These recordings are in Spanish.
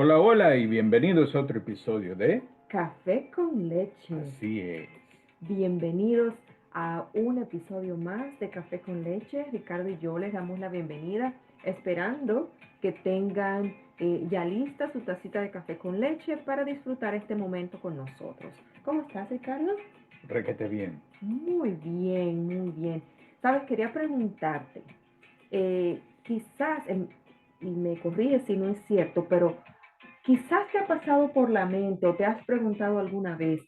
Hola, hola y bienvenidos a otro episodio de Café con leche. Así es. Bienvenidos a un episodio más de Café con leche. Ricardo y yo les damos la bienvenida, esperando que tengan ya lista su tacita de café con leche para disfrutar este momento con nosotros. ¿Cómo estás, Ricardo? Requete bien. Muy bien, muy bien. Sabes, quería preguntarte, quizás, y me corrige si no es cierto, pero quizás te ha pasado por la mente o te has preguntado alguna vez,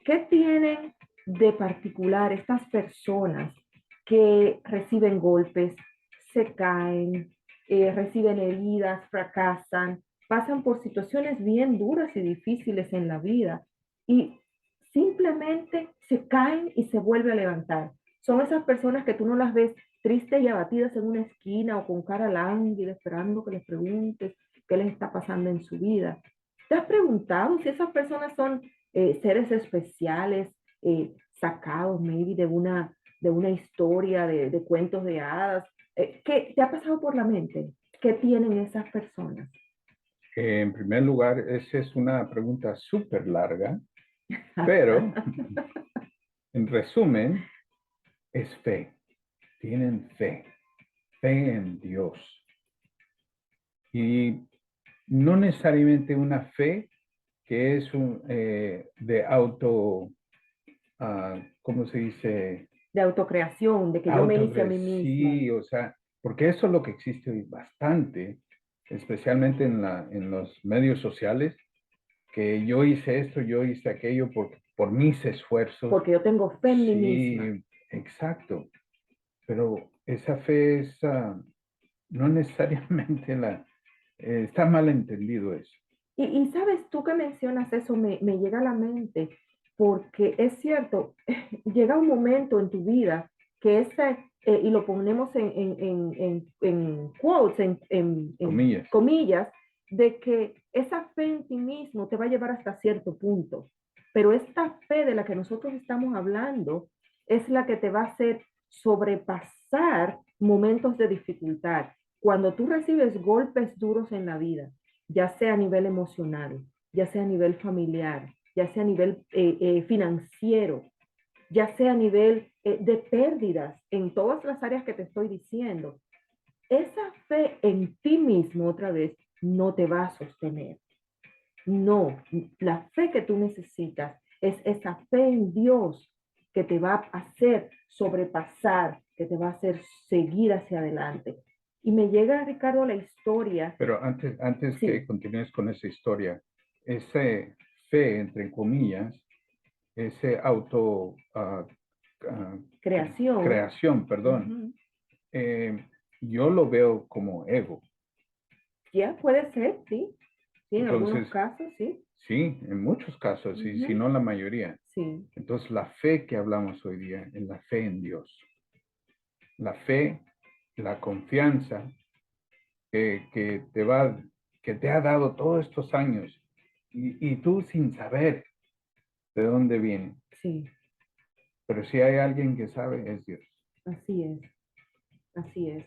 ¿qué tienen de particular estas personas que reciben golpes, se caen, reciben heridas, fracasan, pasan por situaciones bien duras y difíciles en la vida y simplemente se caen y se vuelven a levantar? Son esas personas que tú no las ves tristes y abatidas en una esquina o con cara lánguida esperando que les preguntes qué les está pasando en su vida. ¿Te has preguntado si esas personas son seres especiales, sacados maybe de una historia, de cuentos de hadas? ¿Qué te ha pasado por la mente? ¿Qué tienen esas personas? En primer lugar, esa es una pregunta súper larga, pero en resumen, es fe. Tienen fe, fe en Dios. Y no necesariamente una fe que es de auto, ¿cómo se dice? De autocreación, de que yo me hice a mí mismo. Sí, o sea, porque eso es lo que existe hoy bastante, especialmente en los medios sociales, que yo hice esto, yo hice aquello por mis esfuerzos. Porque yo tengo fe en mí misma. Sí, exacto, pero esa fe es, no necesariamente está mal entendido eso. Y sabes, tú que mencionas eso me llega a la mente, porque es cierto, llega un momento en tu vida que y lo ponemos en quotes, en Comillas. comillas, de que esa fe en ti mismo te va a llevar hasta cierto punto. Pero esta fe de la que nosotros estamos hablando es la que te va a hacer sobrepasar momentos de dificultad. Cuando tú recibes golpes duros en la vida, ya sea a nivel emocional, ya sea a nivel familiar, ya sea a nivel financiero, ya sea a nivel de pérdidas en todas las áreas que te estoy diciendo, esa fe en ti mismo otra vez no te va a sostener. No, la fe que tú necesitas es esa fe en Dios que te va a hacer sobrepasar, que te va a hacer seguir hacia adelante. Y me llega, Ricardo, la historia. Pero antes que Sí. continúes con esa historia, ese fe, entre comillas, ese ah, Creación. creación, perdón, Ujú. yo lo veo como ego. Ya puede ser, sí. Sí, en algunos Entonces, casos, sí. sí, en muchos casos, y si Ujú. no la mayoría. Sí, Entonces, la fe que hablamos hoy día es la fe en Dios. La fe, la confianza que, que te va, que te ha dado todos estos años y tú sin saber de dónde viene. sí, Pero si hay alguien que sabe, es Dios. así es, así es.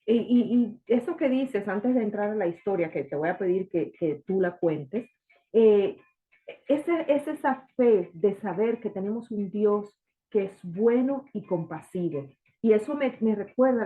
Y eso que dices antes de entrar a la historia, que te voy a pedir que tú la cuentes, eh, es esa fe de saber que tenemos un Dios que es bueno y compasivo. Y eso me recuerda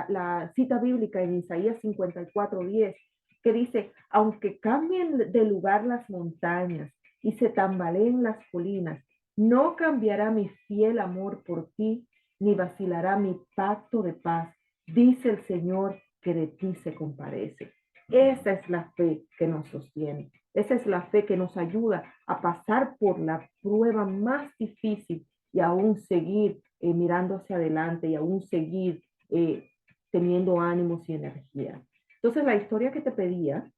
la cita bíblica en Isaías 54:10, que dice, aunque cambien de lugar las montañas y se tambaleen las colinas, no cambiará mi fiel amor por ti, ni vacilará mi pacto de paz, dice el Señor que de ti se compadece. Esa es la fe que nos sostiene. Esa es la fe que nos ayuda a pasar por la prueba más difícil y aún seguir mirando hacia adelante y aún seguir teniendo ánimos y energía. Entonces, la historia que te pedía,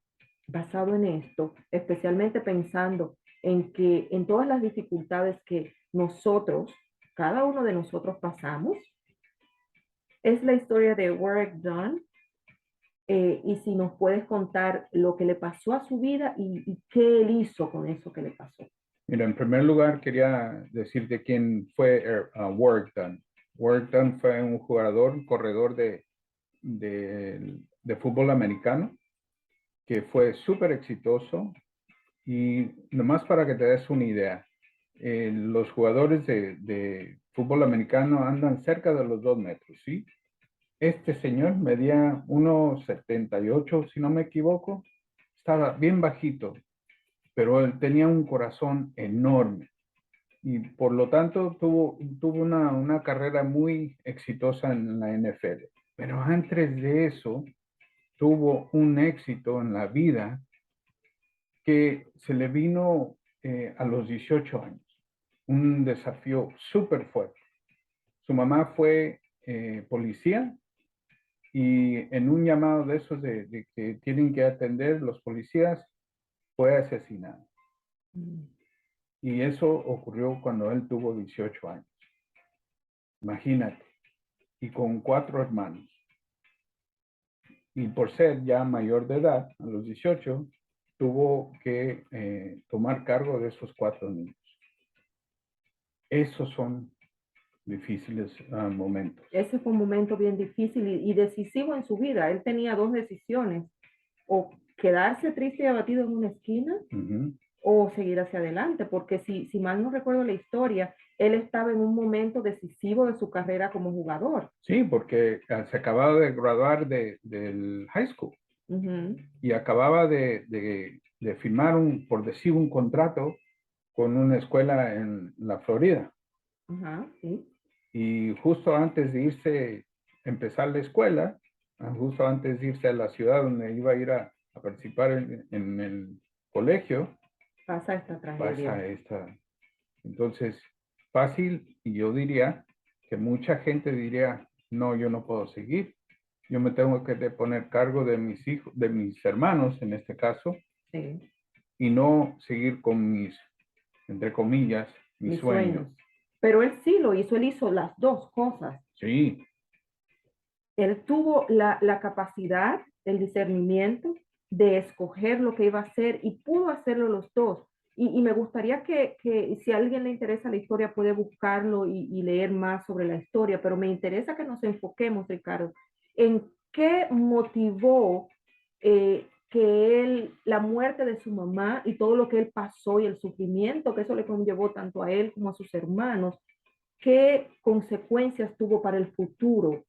basado en esto, especialmente pensando en que en todas las dificultades que nosotros, cada uno de nosotros pasamos, es la historia de Warwick Dunn. Y si nos puedes contar lo que le pasó a su vida y qué él hizo con eso que le pasó. Mira, en primer lugar quería decirte quién fue Warwick Dunn. Warwick Dunn fue un jugador, un corredor de fútbol americano que fue súper exitoso. Y nomás para que te des una idea, los jugadores de fútbol americano andan cerca de los 2 metros, ¿sí? Este señor medía 1,78, si no me equivoco. Estaba bien bajito, pero él tenía un corazón enorme y por lo tanto tuvo una carrera muy exitosa en la NFL. Pero antes de eso, tuvo un éxito en la vida que se le vino a los 18 años. Un desafío súper fuerte. Su mamá fue policía y en un llamado de esos de que tienen que atender los policías, fue asesinado. Mm. Y eso ocurrió cuando él tuvo 18 años. Imagínate. Y con 4 hermanos. Y por ser ya mayor de edad, a los 18, tuvo que tomar cargo de esos 4 niños. Esos son difíciles momentos. Ese fue un momento bien difícil y decisivo en su vida. Él tenía dos decisiones, o quedarse triste y abatido en una esquina o seguir hacia adelante, porque si mal no recuerdo la historia, él estaba en un momento decisivo de su carrera como jugador. Sí, porque se acababa de graduar del high school y acababa de firmar por decir, un contrato con una escuela en la Florida. Sí. Y justo antes de irse, empezar la escuela, justo antes de irse a la ciudad donde iba a ir a participar en el colegio, Pasa esta tragedia. pasa esta. Entonces, fácil, y yo diría que mucha gente diría, no, yo no puedo seguir. Yo me tengo que poner cargo de mis hijos, de mis hermanos en este caso, Sí. y no seguir con mis, entre comillas, mis sueños. Pero él sí lo hizo, él hizo las dos cosas. Sí. Él tuvo la capacidad, el discernimiento de escoger lo que iba a hacer y pudo hacerlo los dos. Y me gustaría que si a alguien le interesa la historia puede buscarlo y leer más sobre la historia, pero me interesa que nos enfoquemos, Ricardo, en qué motivó que él, la muerte de su mamá y todo lo que él pasó y el sufrimiento que eso le conllevó tanto a él como a sus hermanos, qué consecuencias tuvo para el futuro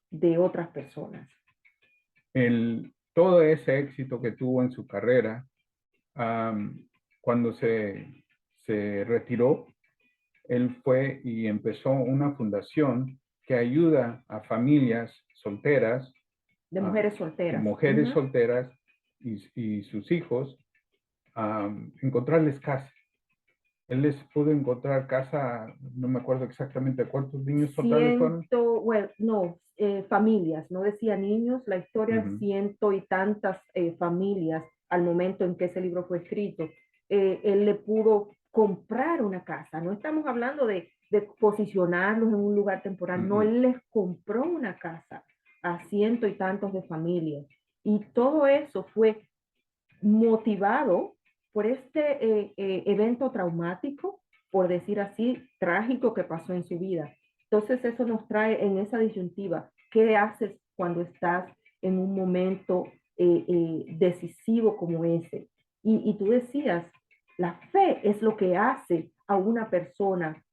de otras personas. Todo ese éxito que tuvo en su carrera, cuando se retiró, él fue y empezó una fundación que ayuda a familias solteras, de mujeres solteras, mujeres solteras y sus hijos, a encontrarles casa. Él les pudo encontrar casa, no me acuerdo exactamente cuántos niños totales fueron. Bueno, no, familias, no decía niños, la historia, ciento y tantas familias al momento en que ese libro fue escrito. Él le pudo comprar una casa, no estamos hablando de posicionarlos en un lugar temporal, no, él les compró una casa a ciento y tantos de familias. Y todo eso fue motivado por este evento traumático, por decir así, trágico que pasó en su vida. Entonces eso nos trae en esa disyuntiva, ¿qué haces cuando estás en un momento decisivo como ese? Y tú decías, la fe es lo que hace a una persona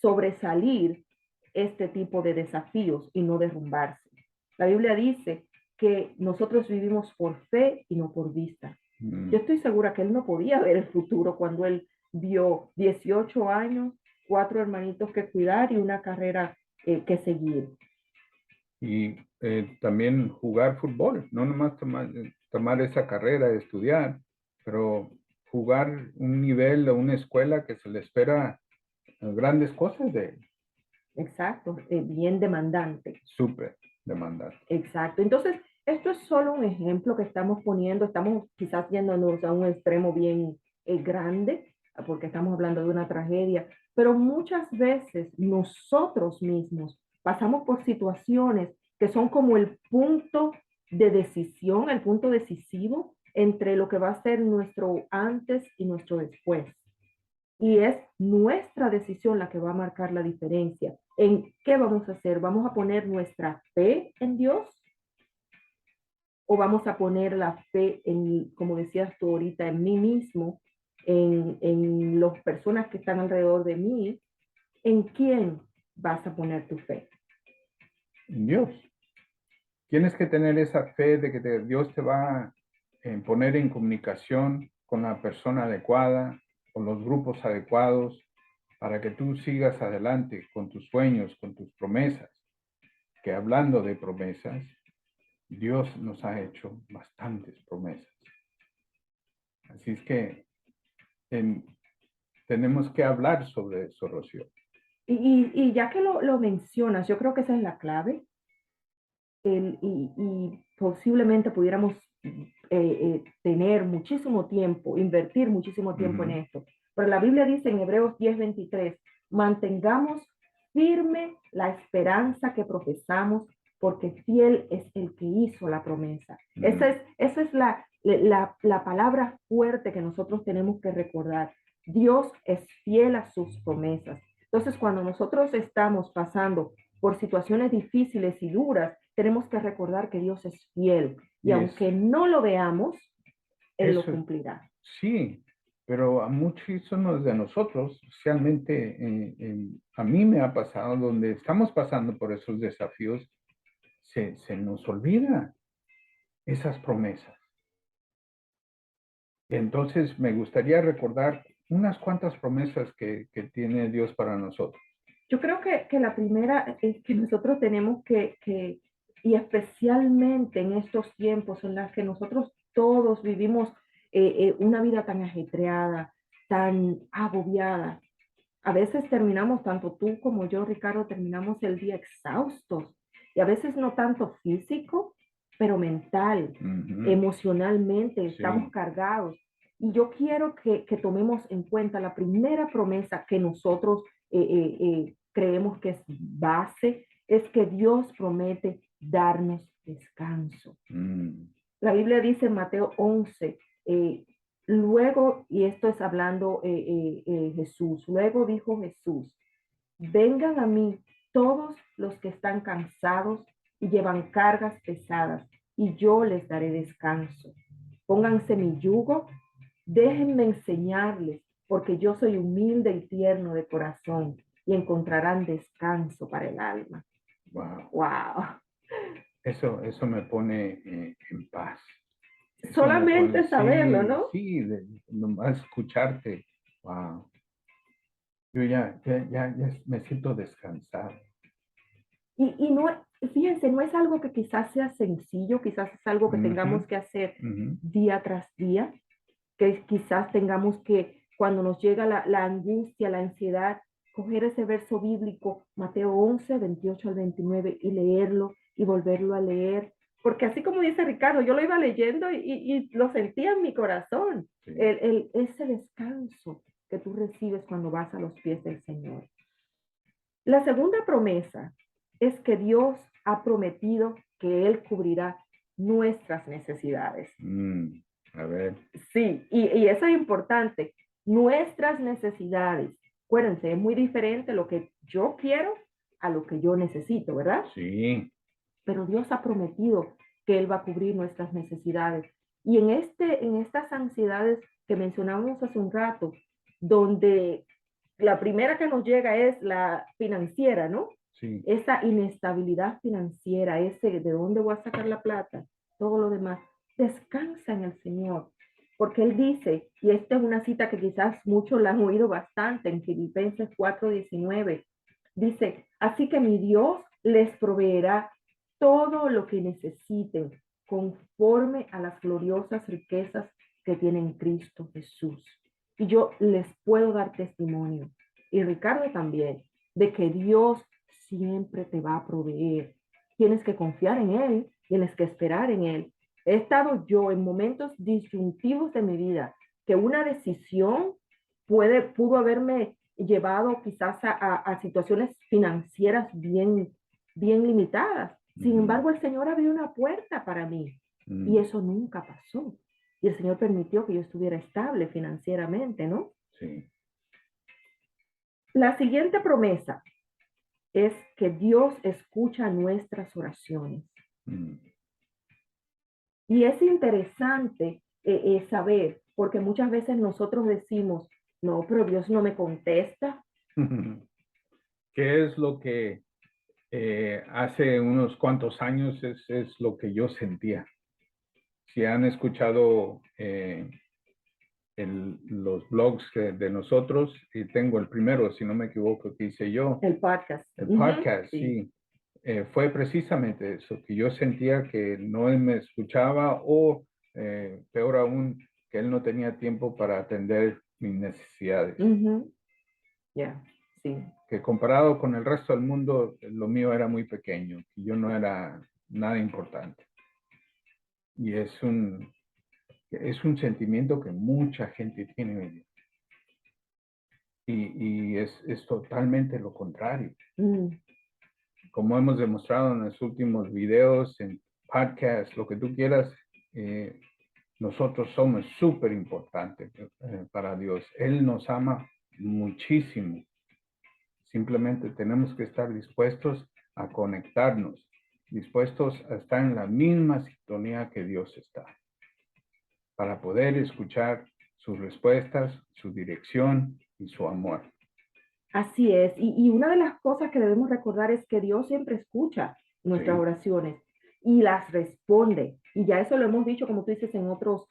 sobresalir este tipo de desafíos y no derrumbarse. La Biblia dice que nosotros vivimos por fe y no por vista. Yo estoy segura que él no podía ver el futuro cuando él vio 18 años, 4 hermanitos que cuidar y una carrera que seguir. Y también jugar fútbol, no nomás tomar esa carrera, estudiar, pero jugar un nivel o una escuela que se le espera grandes cosas de él. Exacto, bien demandante. Súper demandante. Exacto. Entonces, esto es solo un ejemplo que estamos poniendo, estamos quizás yéndonos a un extremo bien grande, porque estamos hablando de una tragedia, pero muchas veces nosotros mismos pasamos por situaciones que son como el punto de decisión, el punto decisivo entre lo que va a ser nuestro antes y nuestro después. Y es nuestra decisión la que va a marcar la diferencia. ¿En qué vamos a hacer? ¿Vamos a poner nuestra fe en Dios o vamos a poner la fe en, como decías tú ahorita, en mí mismo, en las personas que están alrededor de mí? ¿En quién vas a poner tu fe? En Dios. Tienes que tener esa fe de que Dios te va a poner en comunicación con la persona adecuada, con los grupos adecuados, para que tú sigas adelante con tus sueños, con tus promesas. Que hablando de promesas, Dios nos ha hecho bastantes promesas. Así es que tenemos que hablar sobre eso, Rocío. Y ya que lo mencionas, yo creo que esa es la clave. Y posiblemente pudiéramos tener muchísimo tiempo, invertir muchísimo tiempo en esto. Pero la Biblia dice en Hebreos 10:23, mantengamos firme la esperanza que profesamos, porque fiel es el que hizo la promesa. Esa es la palabra fuerte que nosotros tenemos que recordar. Dios es fiel a sus promesas. Entonces, cuando nosotros estamos pasando por situaciones difíciles y duras, tenemos que recordar que Dios es fiel y aunque no lo veamos, Él lo cumplirá. Sí, pero a muchísimos de nosotros, especialmente a mí me ha pasado, donde estamos pasando por esos desafíos, se nos olvida esas promesas. Y entonces me gustaría recordar unas cuantas promesas que tiene Dios para nosotros. Yo creo que la primera es que nosotros tenemos y especialmente en estos tiempos en los que nosotros todos vivimos una vida tan ajetreada, tan agobiada. A veces terminamos, tanto tú como yo, Ricardo, terminamos el día exhaustos. Y a veces no tanto físico, pero mental, emocionalmente, estamos cargados. Y yo quiero que tomemos en cuenta la primera promesa que nosotros creemos que es base, es que Dios promete darnos descanso. La Biblia dice en Mateo 11, luego, y esto es hablando Jesús, luego dijo Jesús, vengan a mí todos los que están cansados y llevan cargas pesadas, y yo les daré descanso. Pónganse mi yugo, déjenme enseñarles, porque yo soy humilde y tierno de corazón, y encontrarán descanso para el alma. Wow. Wow. Eso me pone en paz. Solamente saberlo, sí, ¿no? Sí, nomás escucharte. Wow. Yo ya me siento descansado. Y no, fíjense, no es algo que quizás sea sencillo, quizás es algo que tengamos que hacer día tras día, que quizás tengamos que, cuando nos llega la angustia, la ansiedad, coger ese verso bíblico, Mateo 11:28 al 29, y leerlo y volverlo a leer. Porque así como dice Ricardo, yo lo iba leyendo y lo sentía en mi corazón, sí. Ese descanso que tú recibes cuando vas a los pies del Señor. La segunda promesa es que Dios ha prometido que Él cubrirá nuestras necesidades. A ver. Sí, y eso es importante. Nuestras necesidades. Acuérdense, es muy diferente lo que yo quiero a lo que yo necesito, ¿verdad? Sí. Pero Dios ha prometido que Él va a cubrir nuestras necesidades. Y en estas ansiedades que mencionamos hace un rato, donde la primera que nos llega es la financiera, ¿no? Sí. Esa inestabilidad financiera, ese de dónde voy a sacar la plata, todo lo demás. Descansa en el Señor, porque Él dice, y esta es una cita que quizás muchos la han oído bastante en Filipenses 4:19, dice, así que mi Dios les proveerá todo lo que necesiten conforme a las gloriosas riquezas que tiene en Cristo Jesús. Y yo les puedo dar testimonio, y Ricardo también, de que Dios siempre te va a proveer. Tienes que confiar en Él, tienes que esperar en Él. He estado yo en momentos disyuntivos de mi vida, que una decisión pudo haberme llevado quizás a situaciones financieras bien limitadas. Sin embargo, el Señor abrió una puerta para mí y eso nunca pasó. Y el Señor permitió que yo estuviera estable financieramente, ¿no? Sí. La siguiente promesa es que Dios escucha nuestras oraciones. Y es interesante saber, porque muchas veces nosotros decimos, no, pero Dios no me contesta. ¿Qué es lo que hace unos cuantos años es lo que yo sentía? Si han escuchado los blogs de nosotros, y tengo el primero, si no me equivoco, que hice yo, El podcast. el Ujú, podcast, sí. sí. Fue precisamente eso, que yo sentía que no me escuchaba o peor aún, que él no tenía tiempo para atender mis necesidades. Ujú, ya, sí. Que comparado con el resto del mundo, lo mío era muy pequeño, y yo no era nada importante. Y es un sentimiento que mucha gente tiene hoy día. Y es totalmente lo contrario. Mm, Como hemos demostrado en los últimos videos, en podcasts, lo que tú quieras, eh, nosotros somos súper importantes para Dios. Él nos ama muchísimo. Simplemente tenemos que estar dispuestos a conectarnos, dispuestos a estar en la misma sintonía que Dios está, para poder escuchar sus respuestas, su dirección y su amor. así es. Y una de las cosas que debemos recordar es que Dios siempre escucha nuestras Sí. oraciones y las responde. Y ya eso lo hemos dicho, como tú dices, en otros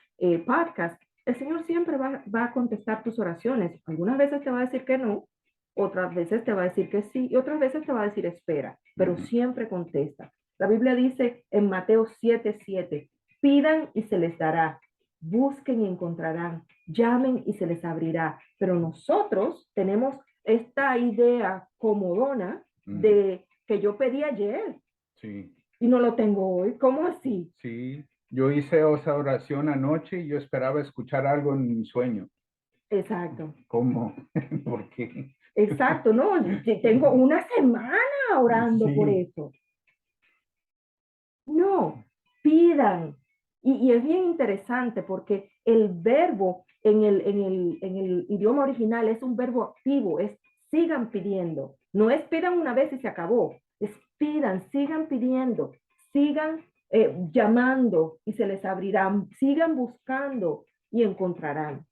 podcasts. El Señor siempre va a contestar tus oraciones. Algunas veces te va a decir que no, otras veces te va a decir que sí, y otras veces te va a decir espera, pero siempre contesta. La Biblia dice en Mateo 7:7, pidan y se les dará, busquen y encontrarán, llamen y se les abrirá. Pero nosotros tenemos esta idea comodona de que yo pedí ayer Sí, y no lo tengo hoy. ¿Cómo así? sí. Yo hice esa oración anoche y yo esperaba escuchar algo en mi sueño. Exacto, ¿Cómo? ¿Por qué? exacto, no, tengo una semana orando por Sí. eso. No, pidan. Y es bien interesante porque el verbo en el idioma original es un verbo activo, es sigan pidiendo. No es pidan una vez y se acabó, es pidan, sigan pidiendo, sigan llamando y se les abrirán, sigan buscando y encontrarán.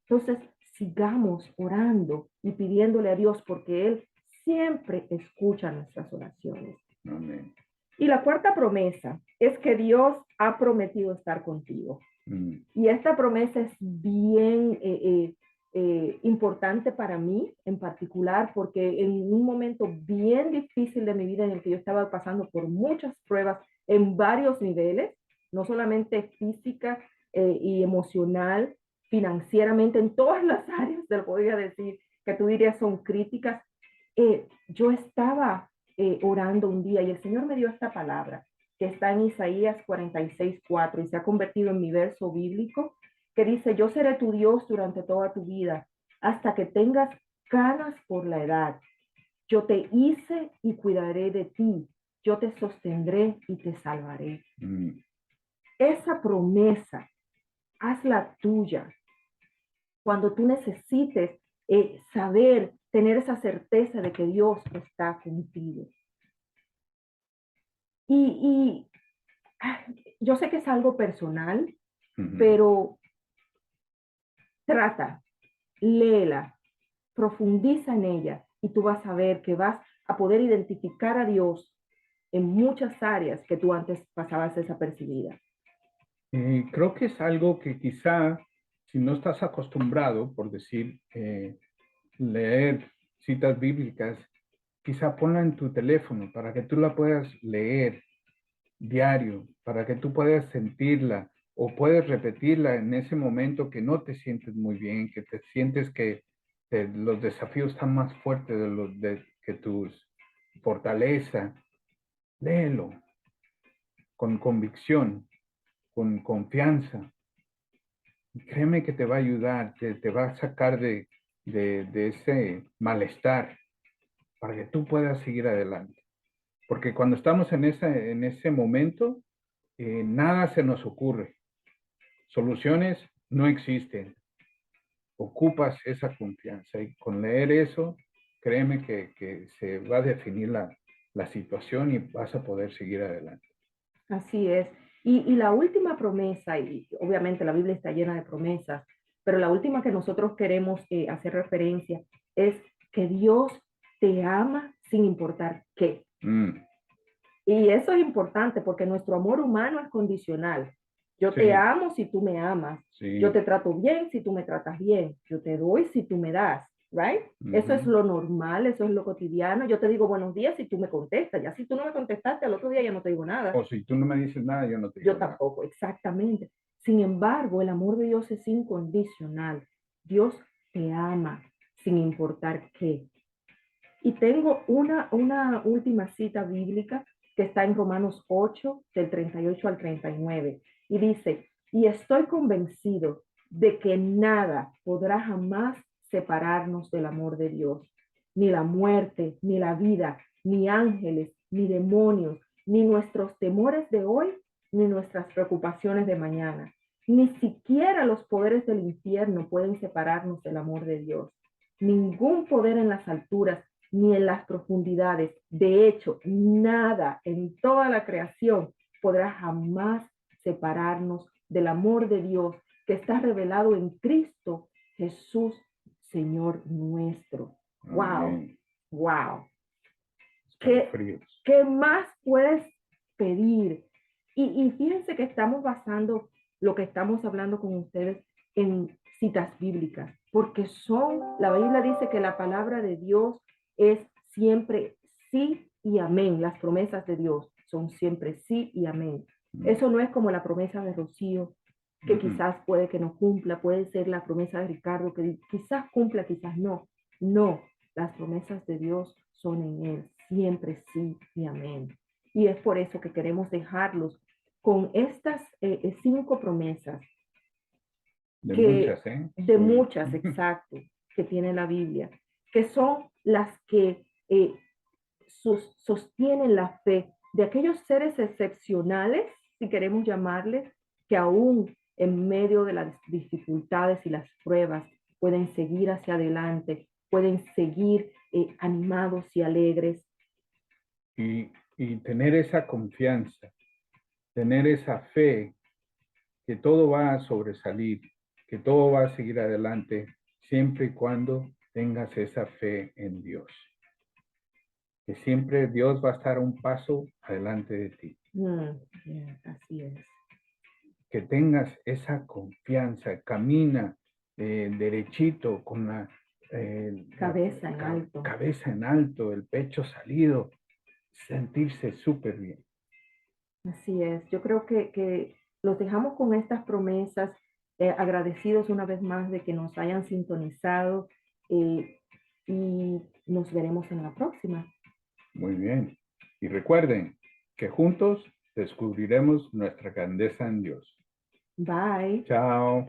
Entonces, sigamos orando y pidiéndole a Dios porque Él siempre escucha nuestras oraciones. Amén. Y la cuarta promesa es que Dios ha prometido estar contigo. Mm. Y esta promesa es bien importante para mí en particular porque en un momento bien difícil de mi vida en el que yo estaba pasando por muchas pruebas en varios niveles, no solamente física y emocional, financieramente, en todas las áreas, te lo podría decir, que tú dirías son críticas, yo estaba orando un día y el Señor me dio esta palabra que está en Isaías 46:4 y se ha convertido en mi verso bíblico, que dice, yo seré tu Dios durante toda tu vida, hasta que tengas canas por la edad. Yo te hice y cuidaré de ti. Yo te sostendré y te salvaré. Mm. Esa promesa, hazla tuya. Cuando tú necesites saber, tener esa certeza de que Dios está contigo. Y yo sé que es algo personal, pero trata, léela, profundiza en ella y tú vas a ver que vas a poder identificar a Dios en muchas áreas que tú antes pasabas desapercibida. Creo que es algo que quizá, si no estás acostumbrado, por decir, leer citas bíblicas, quizá ponla en tu teléfono para que tú la puedas leer diario, para que tú puedas sentirla o puedes repetirla en ese momento que no te sientes muy bien, que te sientes que los desafíos están más fuertes que tus fortaleza. Léelo con convicción, con confianza. Y créeme que te va a ayudar, te va a sacar de ese malestar para que tú puedas seguir adelante. Porque cuando estamos en ese momento, nada se nos ocurre. Soluciones no existen. Ocupas esa confianza y con leer eso, créeme que se va a definir la situación y vas a poder seguir adelante. Así es. Y la última promesa, y obviamente la Biblia está llena de promesas, pero la última que nosotros queremos hacer referencia es que Dios te ama sin importar qué. Mm, Y eso es importante porque nuestro amor humano es condicional. Yo te sí, amo si tú me amas. Yo sí. te trato bien si tú me tratas bien. Yo te doy si tú me das, right? Eso es Ujú. lo normal, eso es lo cotidiano. Yo te digo buenos días si tú me contestas. Ya si tú no me contestaste, al otro día ya no te digo nada. O si tú no me dices nada, yo no te Yo digo nada. tampoco, exactamente. Sin embargo, el amor de Dios es incondicional. Dios te ama sin importar qué. Y tengo una última cita bíblica que está en Romanos 8, del 38 al 39. Y dice, y estoy convencido de que nada podrá jamás separarnos del amor de Dios. Ni la muerte, ni la vida, ni ángeles, ni demonios, ni nuestros temores de hoy, ni nuestras preocupaciones de mañana. Ni siquiera los poderes del infierno pueden separarnos del amor de Dios. Ningún poder en las alturas ni en las profundidades. De hecho, nada en toda la creación podrá jamás separarnos del amor de Dios que está revelado en Cristo Jesús, Señor nuestro. Wow, Amén. wow. ¿Qué, Escalofríos. qué más puedes pedir? Y fíjense que estamos basando lo que estamos hablando con ustedes en citas bíblicas, porque la Biblia dice que la palabra de Dios es siempre sí y amén. Las promesas de Dios son siempre sí y amén. Mm, Eso no es como la promesa de Rocío, que ujú. quizás puede que no cumpla, puede ser la promesa de Ricardo, que quizás cumpla, quizás no. No, las promesas de Dios son en Él, siempre sí y amén. Y es por eso que queremos dejarlos con estas 5 promesas De que, muchas, ¿eh? de Soy. muchas, exacto, que tiene la Biblia, que son las que sostienen la fe de aquellos seres excepcionales, si queremos llamarles, que aún en medio de las dificultades y las pruebas pueden seguir hacia adelante, pueden seguir animados y alegres. Y tener esa confianza, tener esa fe que todo va a sobresalir, que todo va a seguir adelante, siempre y cuando tengas esa fe en Dios. Que siempre Dios va a estar un paso adelante de ti. Yeah, así es. Que tengas esa confianza, camina derechito con Cabeza en alto. cabeza en alto, el pecho salido, sentirse súper bien. Así es. Yo creo que los dejamos con estas promesas, agradecidos una vez más de que nos hayan sintonizado y nos veremos en la próxima. Muy bien. Y recuerden que juntos descubriremos nuestra grandeza en Dios. Bye. Chao.